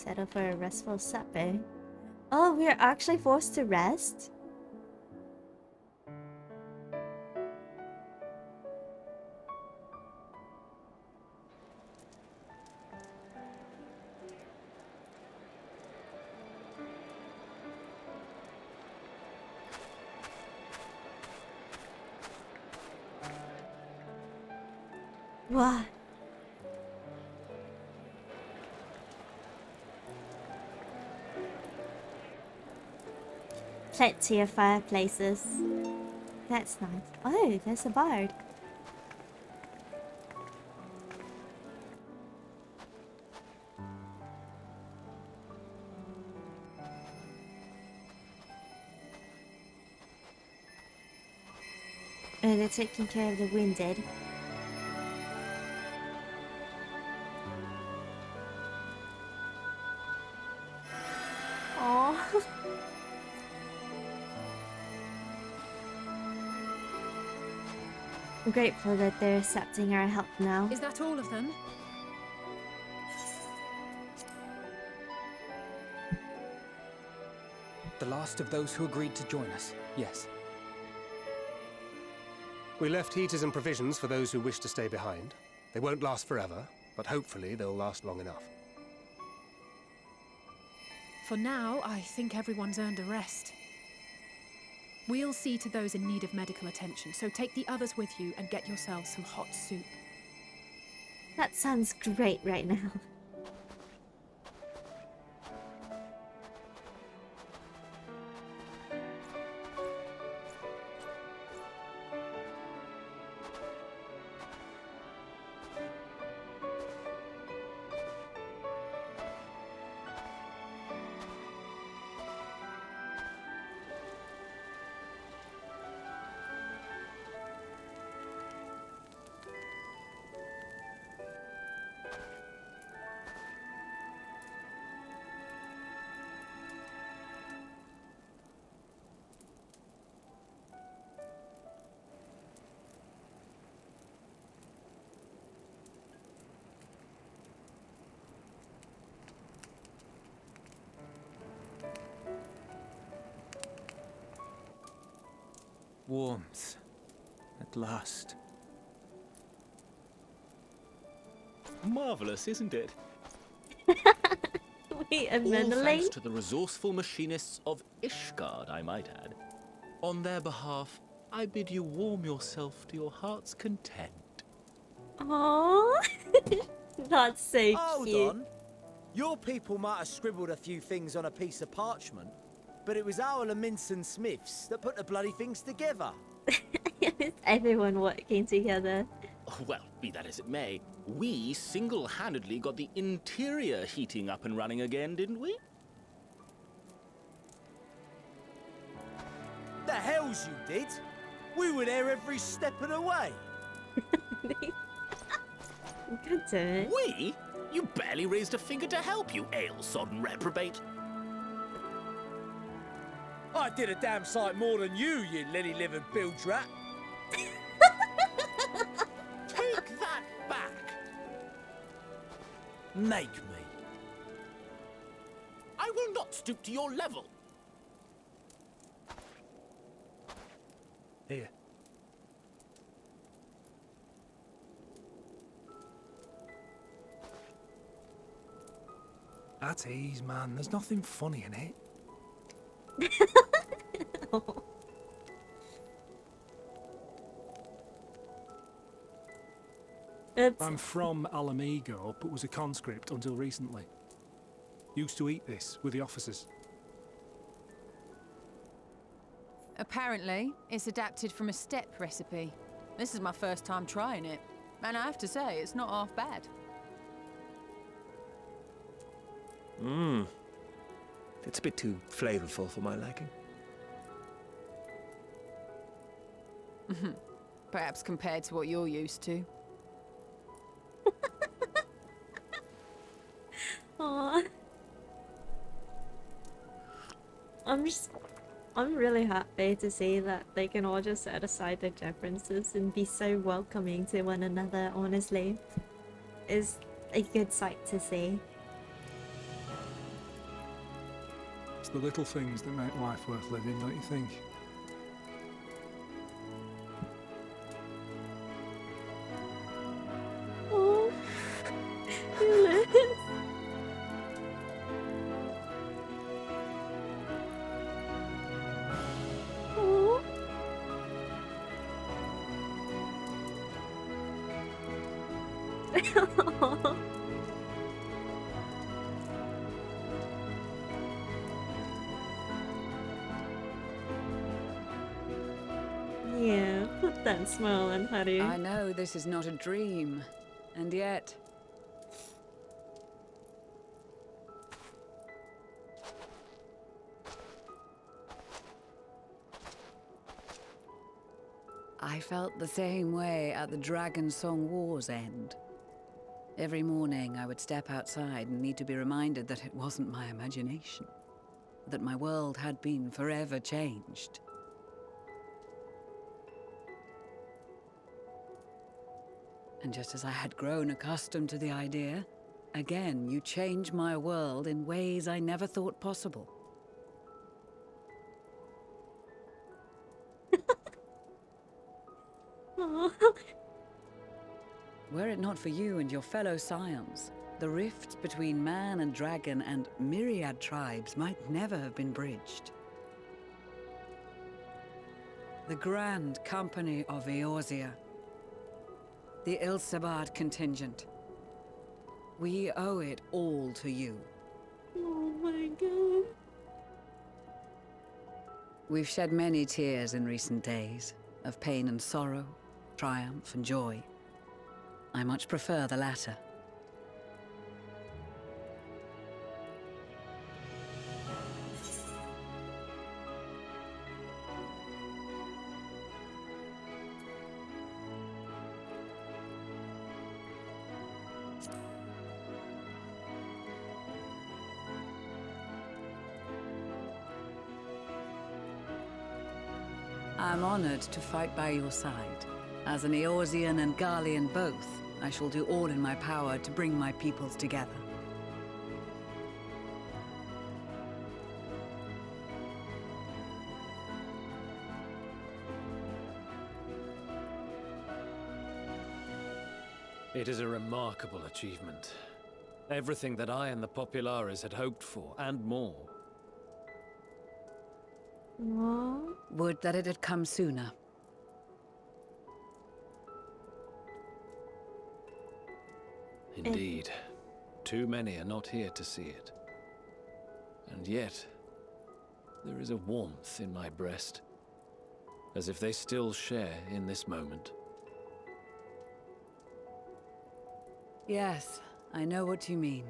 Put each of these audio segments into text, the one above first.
Settle for a restful supper. Oh, we're actually forced to rest? Wow. Plenty of fireplaces. That's nice. Oh, there's a bard. Oh, they're taking care of the wounded. Aww. I'm grateful that they're accepting our help now. Is that all of them? The last of those who agreed to join us, yes. We left heaters and provisions for those who wish to stay behind. They won't last forever, but hopefully they'll last long enough. For now, I think everyone's earned a rest. We'll see to those in need of medical attention, so take the others with you and get yourselves some hot soup. That sounds great right now. Warmth. At last. Marvelous, isn't it? Wait a All minute. thanks to the resourceful machinists of Ishgard, I might add. On their behalf, I bid you warm yourself to your heart's content. Aww. That's so Hold cute. on. Your people might have scribbled a few things on a piece of parchment, but it was our Leminson Smiths that put the bloody things together. It's everyone working together. Well, be that as it may, we single-handedly got the interior heating up and running again, didn't we? The hells you did? We were there every step of the way. God damn it. We? You barely raised a finger to help, you ale-sodden reprobate. I did a damn sight more than you lily-livered bilge rat. Take that back! Make me. I will not stoop to your level. Here. At ease, man. There's nothing funny in it. I'm from Alamigo, but was a conscript until recently. Used to eat this with the officers. Apparently, it's adapted from a steppe recipe. This is my first time trying it, and I have to say, it's not half bad. It's a bit too flavorful for my liking. Perhaps compared to what you're used to. Aww. I'm really happy to see that they can all just set aside their differences and be so welcoming to one another, honestly. It's a good sight to see. It's the little things that make life worth living, don't you think? Oh, Liz. Oh. Yeah, put that smile on, Haru. I know this is not a dream, and yet... I felt the same way at the Dragon Song War's end. Every morning I would step outside and need to be reminded that it wasn't my imagination, that my world had been forever changed. And just as I had grown accustomed to the idea, again you change my world in ways I never thought possible. Oh. Were it not for you and your fellow scions, the rifts between man and dragon and myriad tribes might never have been bridged. The Grand Company of Eorzea, the Ilsabard contingent. We owe it all to you. Oh my god. We've shed many tears in recent days, of pain and sorrow, triumph and joy. I much prefer the latter. I'm honored to fight by your side. As an Eorzean and Garlean both, I shall do all in my power to bring my peoples together. It is a remarkable achievement. Everything that I and the Populares had hoped for, and more. Aww. Would that it had come sooner. Indeed. Too many are not here to see it. And yet, there is a warmth in my breast, as if they still share in this moment. Yes, I know what you mean.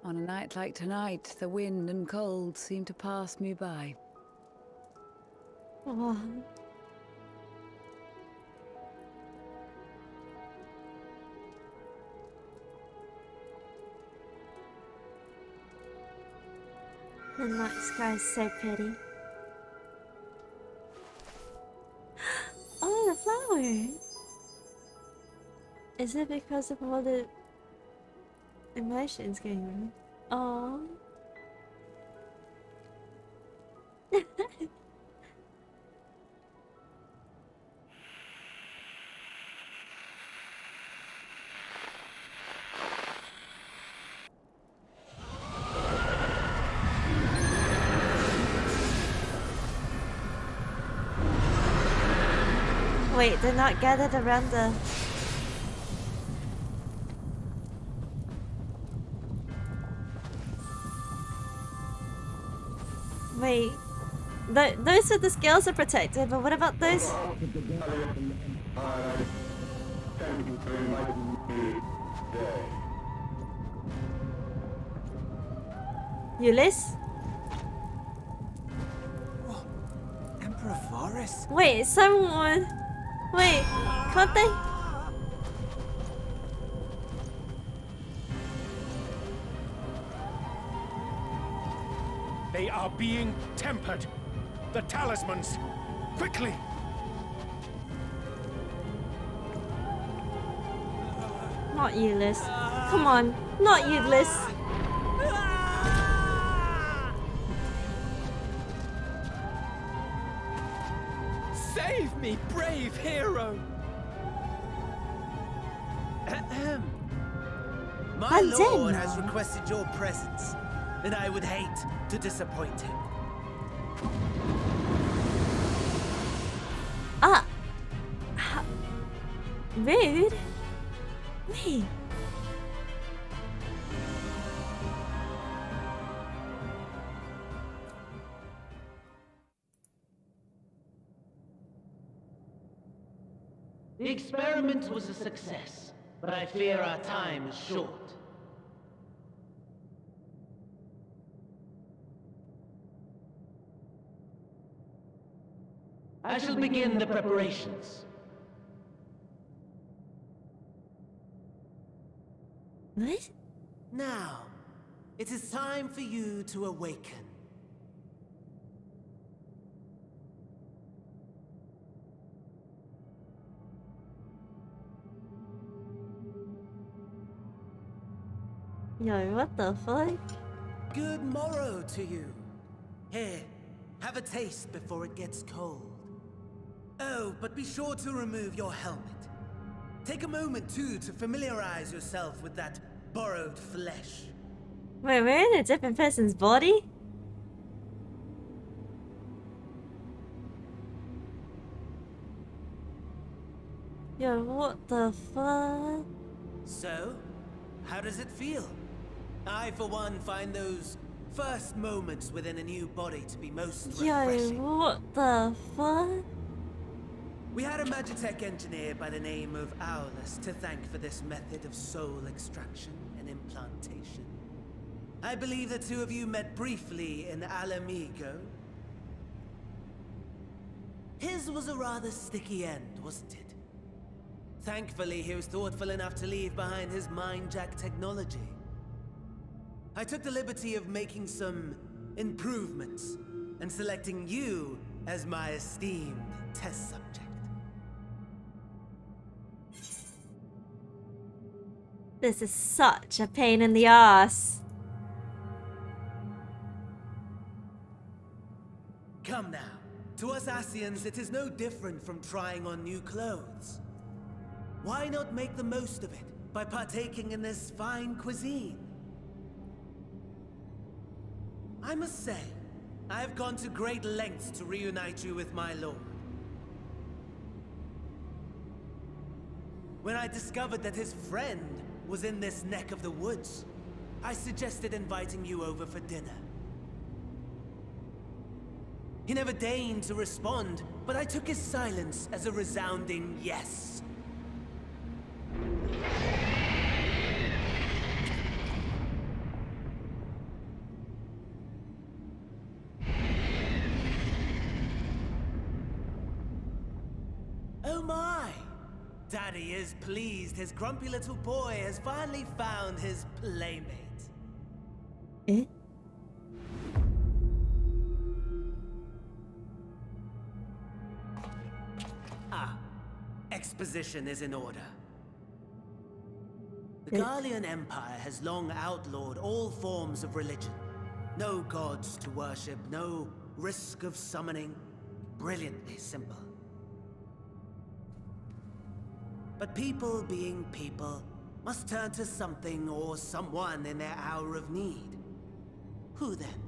On a night like tonight, the wind and cold seem to pass me by. Oh. The night sky is so pretty. Oh, the flower! Is it because of all the emotions going on? Oh. Wait, they're not gathered around the... Wait, those are the scales are protected, but what about those? Ulyss? Emperor Varys? Wait, someone... Wait, can't they? They are being tempered. The talismans. Quickly! Not you, Liz. Come on, not you, Liz. Save me, brave hero! My I'm dead lord now. has requested your presence, and I would hate to disappoint him. Ah! Rude? Wait. The experiment was a success, but I fear our time is short. I shall begin the preparations. What? Now, it is time for you to awaken. Yo, what the fuck? Good morrow to you. Here, have a taste before it gets cold. Oh, but be sure to remove your helmet. Take a moment, too, to familiarize yourself with that borrowed flesh. Wait, we're in a different person's body? Yo, what the fuck? So, how does it feel? I, for one, find those first moments within a new body to be most refreshing. Yo, what the fuck? We had a Magitech engineer by the name of Aulus to thank for this method of soul extraction and implantation. I believe the two of you met briefly in Alamigo. His was a rather sticky end, wasn't it? Thankfully, he was thoughtful enough to leave behind his mind-jack technology. I took the liberty of making some improvements and selecting you as my esteemed test subject. This is such a pain in the ass. Come now. To us Asians, it is no different from trying on new clothes. Why not make the most of it by partaking in this fine cuisine? I must say, I have gone to great lengths to reunite you with my lord. When I discovered that his friend was in this neck of the woods, I suggested inviting you over for dinner. He never deigned to respond, but I took his silence as a resounding yes. Oh my! Daddy is pleased his grumpy little boy has finally found his playmate. Eh? Ah, exposition is in order. The Garlean Empire has long outlawed all forms of religion. No gods to worship, no risk of summoning. Brilliantly simple. But people being people must turn to something or someone in their hour of need. Who then?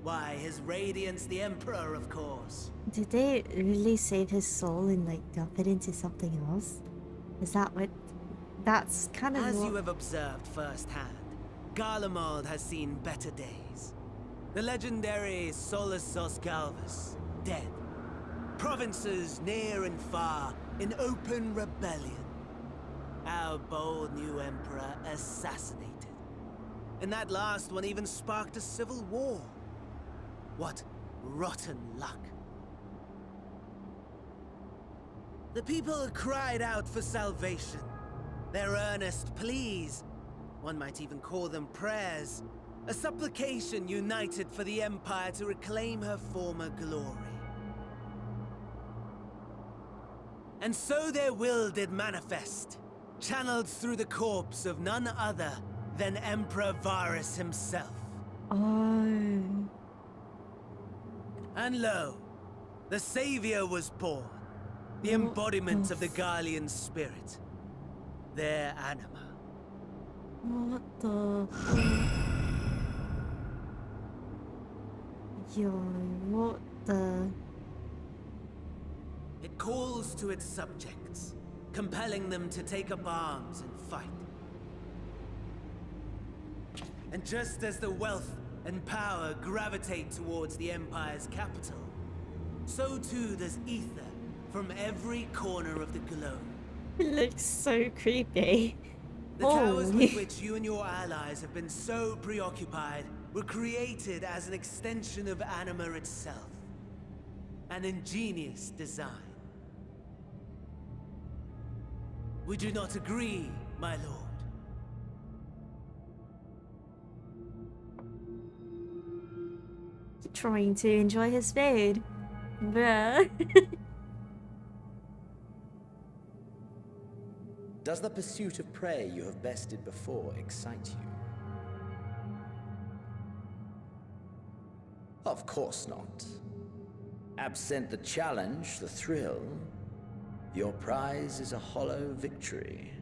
Why, His Radiance the Emperor, of course. Did they really save his soul and like dump it into something else? Is that what? That's kind of As what... you have observed firsthand, Garlemald has seen better days. The legendary Solosos Galvus, dead. Provinces near and far in open rebellion. Our bold new emperor assassinated. And that last one even sparked a civil war. What rotten luck. The people cried out for salvation. Their earnest pleas, one might even call them prayers, a supplication united for the Empire to reclaim her former glory. And so their will did manifest, channeled through the corpse of none other than Emperor Varus himself. Oh. And lo, the Savior was born, the embodiment of the Garlean spirit, their anima. What the? Yo, what the? It calls to its subjects, compelling them to take up arms and fight. And just as the wealth and power gravitate towards the Empire's capital, so too does ether from every corner of the globe. It looks so creepy. The towers with which you and your allies have been so preoccupied were created as an extension of anima itself. An ingenious design. Would you not agree, my lord? Trying to enjoy his food. Bruh. Does the pursuit of prey you have bested before excite you? Of course not. Absent the challenge, the thrill, your prize is a hollow victory.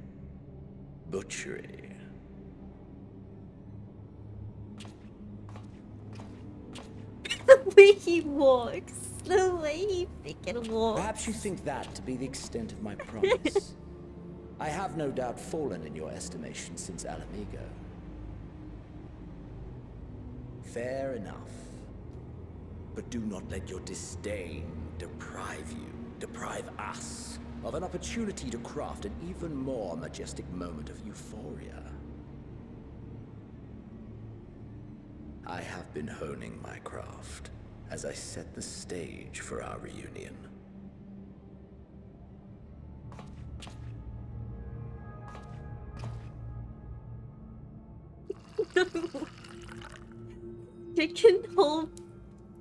Butchery. The way he walks. The way he freaking walks. Perhaps you think that to be the extent of my promise. I have no doubt fallen in your estimation since Alamigo. Fair enough. But do not let your disdain deprive us, of an opportunity to craft an even more majestic moment of euphoria. I have been honing my craft as I set the stage for our reunion. Chicken whole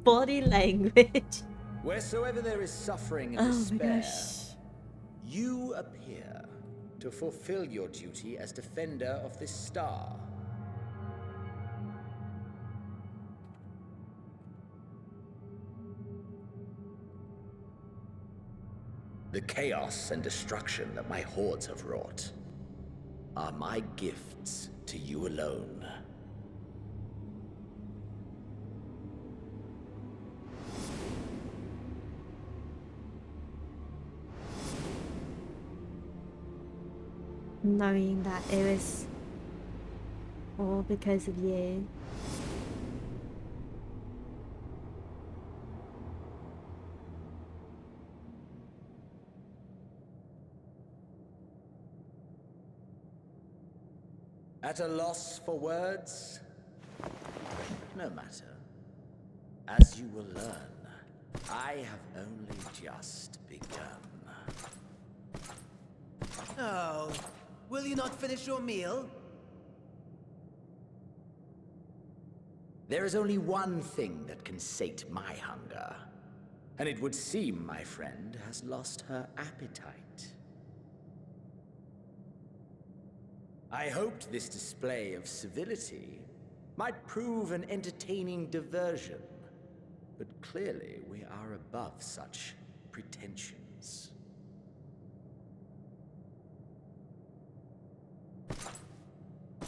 body language. Wheresoever there is suffering and despair, you appear to fulfill your duty as defender of this star. The chaos and destruction that my hordes have wrought are my gifts to you alone. Knowing that it was all because of you. At a loss for words? No matter. As you will learn, I have only just begun. Oh, will you not finish your meal? There is only one thing that can sate my hunger. And it would seem my friend has lost her appetite. I hoped this display of civility might prove an entertaining diversion, but clearly we are above such pretensions.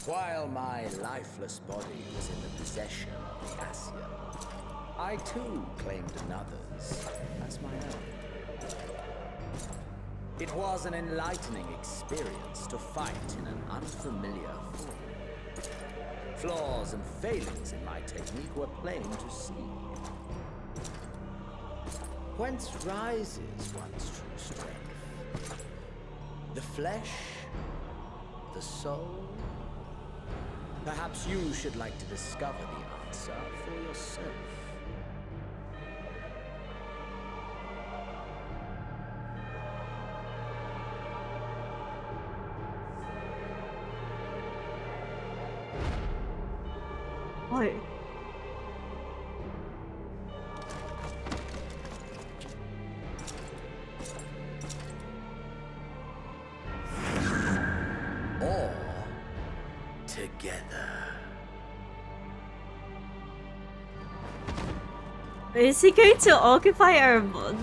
While my lifeless body was in the possession of the Assia, I too claimed another's as my own. It was an enlightening experience to fight in an unfamiliar form. Flaws and failings in my technique were plain to see. Whence rises one's true strength? The flesh? The soul? Perhaps you should like to discover the answer for yourself. Oh. together. Is he going to occupy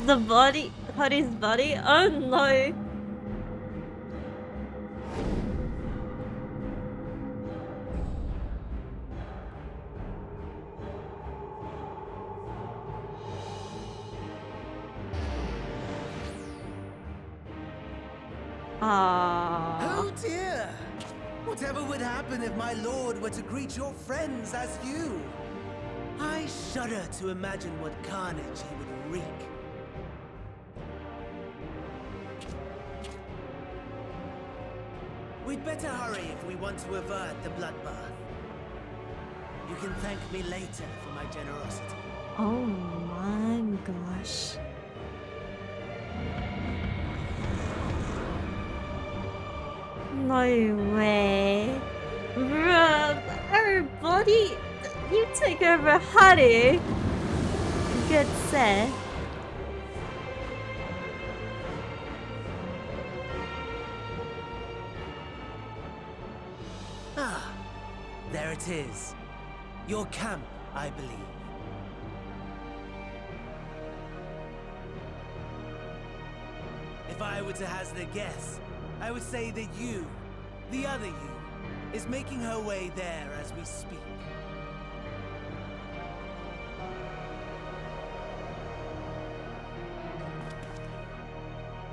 the body, Honey's body? Oh no! Oh dear! Whatever would happen if my lord were to greet your friends as you? I shudder to imagine what carnage he would wreak. We'd better hurry if we want to avert the bloodbath. You can thank me later for my generosity. Oh my gosh. No way. Bruh, her body... You take over Honey. Good set. Ah, there it is. Your camp, I believe. If I were to hazard a guess, I would say that you, the other you, is making her way there as we speak.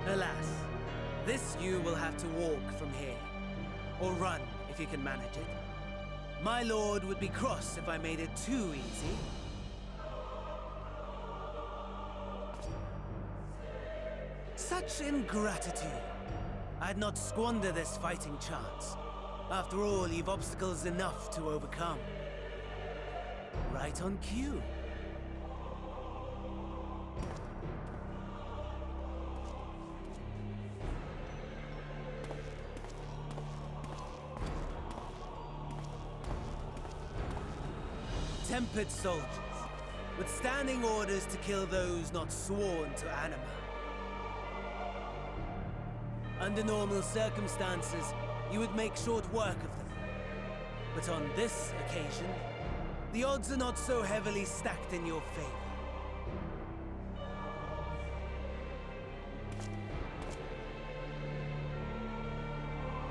Alas, this you will have to walk from here. Or run, if you can manage it. My lord would be cross if I made it too easy. Such ingratitude. I'd not squander this fighting chance. After all, you've obstacles enough to overcome. Right on cue. Tempered soldiers, with standing orders to kill those not sworn to Anima. Under normal circumstances, you would make short work of them. But on this occasion, the odds are not so heavily stacked in your favor.